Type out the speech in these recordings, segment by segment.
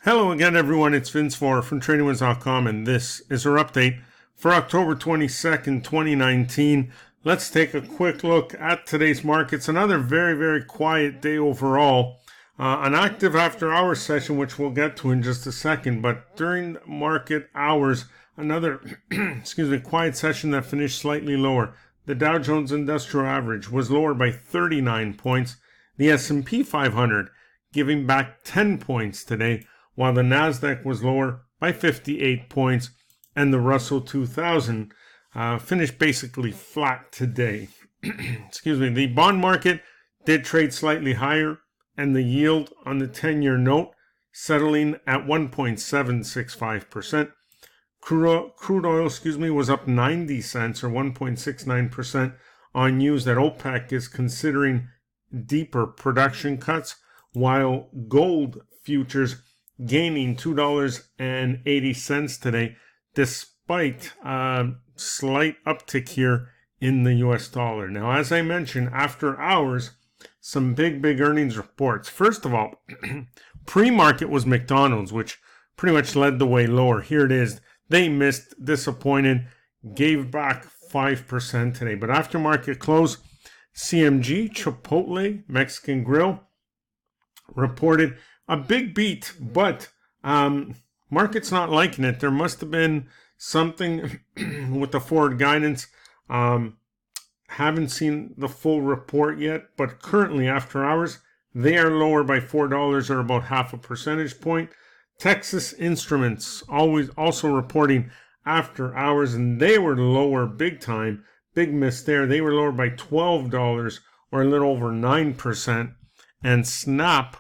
Hello again, everyone. It's Vince Four from TradingWinds.com, and this is our update for October 22nd, 2019. Let's take a quick look at today's markets. Another very quiet day overall. An active after-hours session, which we'll get to in just a second, but during market hours, another quiet session that finished slightly lower. The Dow Jones Industrial Average was lower by 39 points. The S&P 500 giving back 10 points today, while the NASDAQ was lower by 58 points, and the Russell 2000 finished basically flat today. The bond market did trade slightly higher, and the yield on the 10-year note settling at 1.765%. Crude oil, was up 90 cents or 1.69% on news that OPEC is considering deeper production cuts, while gold futures gaining $2.80 today, despite a slight uptick here in the US dollar. Now, as I mentioned, after hours, some big earnings reports. First of all, pre-market was McDonald's, which pretty much led the way lower. Here it is. They missed, disappointed, gave back 5% today. But after market close, CMG, Chipotle Mexican Grill, reported a big beat, but market's not liking it. There must have been something with the forward guidance. Haven't seen the full report yet, but currently after hours, they are lower by $4 or about half a percentage point. Texas Instruments also reporting after hours, and they were lower big time. Big miss there. They were lower by $12 or a little over 9%. And Snap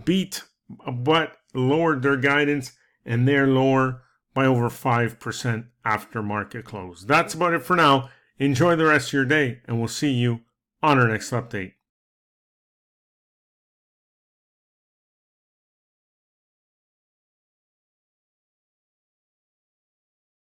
beat but lowered their guidance, and they're lower by over 5% after market close. That's about it for now. Enjoy the rest of your day, and we'll see you on our next update.